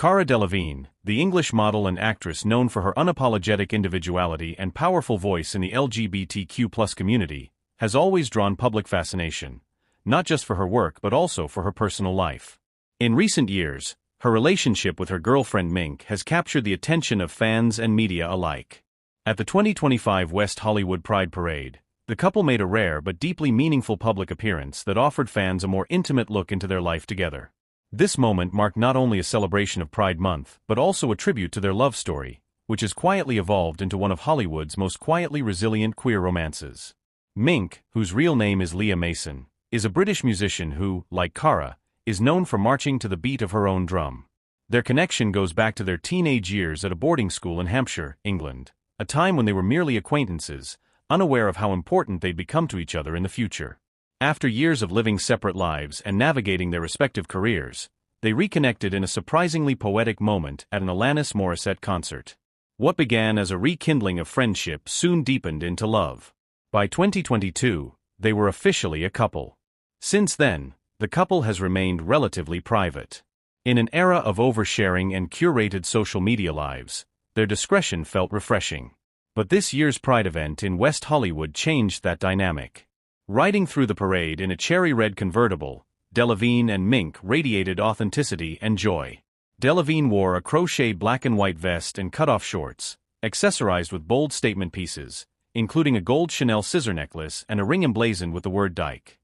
Cara Delevingne, the English model and actress known for her unapologetic individuality and powerful voice in the LGBTQ+ community, has always drawn public fascination, not just for her work but also for her personal life. In recent years, her relationship with her girlfriend Minke has captured the attention of fans and media alike. At the 2025 West Hollywood Pride Parade, the couple made a rare but deeply meaningful public appearance that offered fans a more intimate look into their life together. This moment marked not only a celebration of Pride Month but also a tribute to their love story, which has quietly evolved into one of Hollywood's most quietly resilient queer romances. Minke, whose real name is Leah Mason, is a British musician who, like Cara, is known for marching to the beat of her own drum. Their connection goes back to their teenage years at a boarding school in Hampshire, England, a time when they were merely acquaintances, unaware of how important they'd become to each other in the future. After years of living separate lives and navigating their respective careers, they reconnected in a surprisingly poetic moment at an Alanis Morissette concert. What began as a rekindling of friendship soon deepened into love. By 2022, they were officially a couple. Since then, the couple has remained relatively private. In an era of oversharing and curated social media lives, their discretion felt refreshing. But this year's Pride event in West Hollywood changed that dynamic. Riding through the parade in a cherry-red convertible, Delevingne and Minke radiated authenticity and joy. Delevingne wore a crocheted black and white vest and cut-off shorts, accessorized with bold statement pieces, including a gold Chanel scissor necklace and a ring emblazoned with the word Dyke.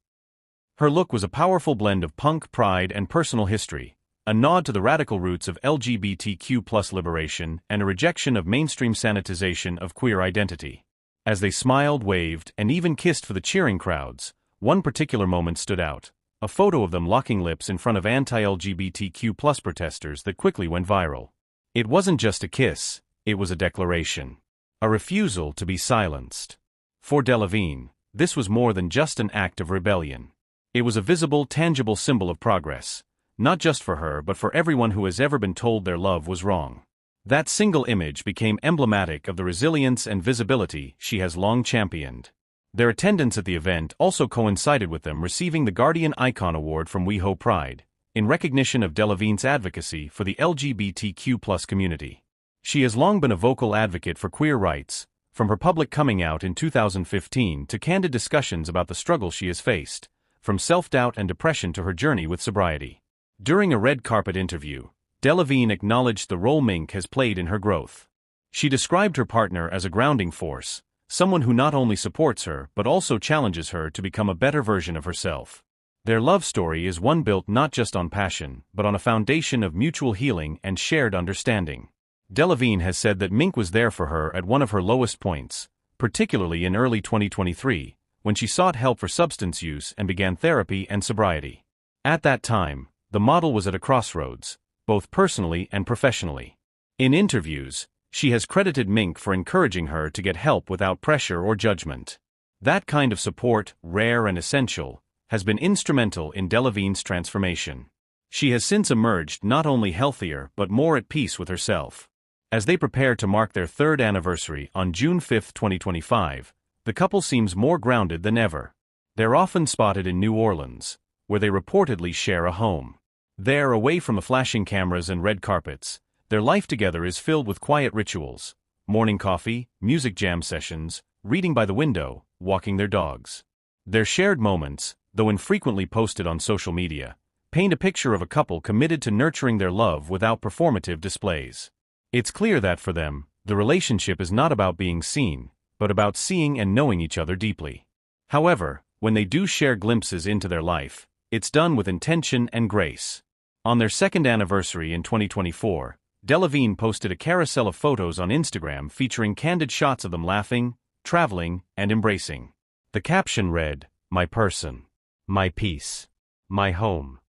Her look was a powerful blend of punk pride and personal history, a nod to the radical roots of LGBTQ+ liberation and a rejection of mainstream sanitization of queer identity. As they smiled, waved, and even kissed for the cheering crowds, one particular moment stood out: a photo of them locking lips in front of anti-LGBTQ+ protesters that quickly went viral. It wasn't just a kiss, it was a declaration. A refusal to be silenced. For Delevingne, this was more than just an act of rebellion. It was a visible, tangible symbol of progress, not just for her but for everyone who has ever been told their love was wrong. That single image became emblematic of the resilience and visibility she has long championed. Their attendance at the event also coincided with them receiving the Guardian Icon Award from WeHo Pride, in recognition of Delevingne's advocacy for the LGBTQ+ community. She has long been a vocal advocate for queer rights, from her public coming out in 2015 to candid discussions about the struggle she has faced, from self-doubt and depression to her journey with sobriety. During a red carpet interview, Delevingne acknowledged the role Minke has played in her growth. She described her partner as a grounding force, someone who not only supports her but also challenges her to become a better version of herself. Their love story is one built not just on passion but on a foundation of mutual healing and shared understanding. Delevingne has said that Minke was there for her at one of her lowest points, particularly in early 2023, when she sought help for substance use and began therapy and sobriety. At that time, the model was at a crossroads, both personally and professionally. In interviews, she has credited Minke for encouraging her to get help without pressure or judgment. That kind of support, rare and essential, has been instrumental in Delevingne's transformation. She has since emerged not only healthier but more at peace with herself. As they prepare to mark their third anniversary on June 5, 2025, the couple seems more grounded than ever. They're often spotted in New Orleans, where they reportedly share a home. There, away from the flashing cameras and red carpets, their life together is filled with quiet rituals: morning coffee, music jam sessions, reading by the window, walking their dogs. Their shared moments, though infrequently posted on social media, paint a picture of a couple committed to nurturing their love without performative displays. It's clear that for them, the relationship is not about being seen, but about seeing and knowing each other deeply. However, when they do share glimpses into their life, it's done with intention and grace. On their second anniversary in 2024, Delevingne posted a carousel of photos on Instagram featuring candid shots of them laughing, traveling, and embracing. The caption read, "My person, my peace, my home."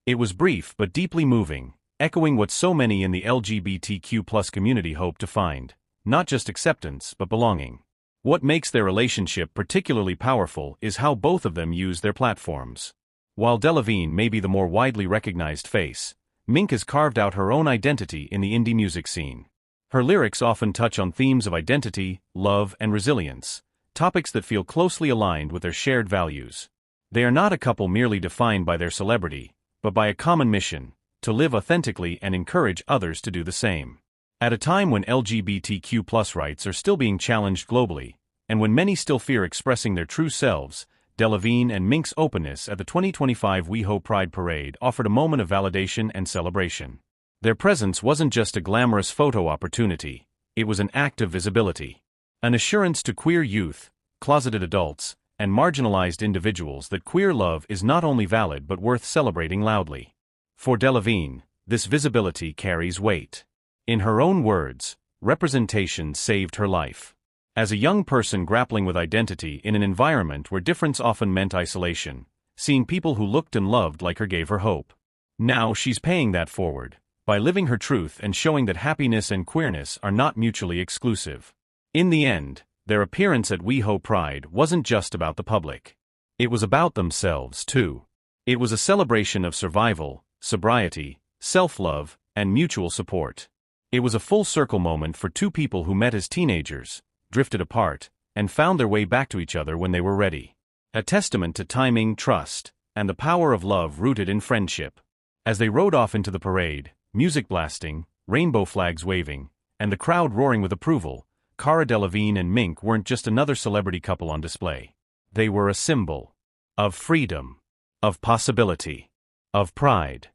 It was brief but deeply moving, echoing what so many in the LGBTQ+ community hope to find: not just acceptance but belonging. What makes their relationship particularly powerful is how both of them use their platforms. While Delevingne may be the more widely recognized face, Minke has carved out her own identity in the indie music scene. Her lyrics often touch on themes of identity, love, and resilience, topics that feel closely aligned with their shared values. They are not a couple merely defined by their celebrity, but by a common mission: to live authentically and encourage others to do the same. At a time when LGBTQ+ rights are still being challenged globally, and when many still fear expressing their true selves, Delevingne and Minke's openness at the 2025 WeHo Pride Parade offered a moment of validation and celebration. Their presence wasn't just a glamorous photo opportunity, it was an act of visibility. An assurance to queer youth, closeted adults, and marginalized individuals that queer love is not only valid but worth celebrating loudly. For Delevingne, this visibility carries weight. In her own words, representation saved her life. As a young person grappling with identity in an environment where difference often meant isolation, seeing people who looked and loved like her gave her hope. Now she's paying that forward, by living her truth and showing that happiness and queerness are not mutually exclusive. In the end, their appearance at WeHo Pride wasn't just about the public. It was about themselves, too. It was a celebration of survival, sobriety, self-love, and mutual support. It was a full-circle moment for two people who met as teenagers, drifted apart, and found their way back to each other when they were ready. A testament to timing, trust, and the power of love rooted in friendship. As they rode off into the parade, music blasting, rainbow flags waving, and the crowd roaring with approval, Cara Delevingne and Minke weren't just another celebrity couple on display. They were a symbol of freedom, of possibility, of pride.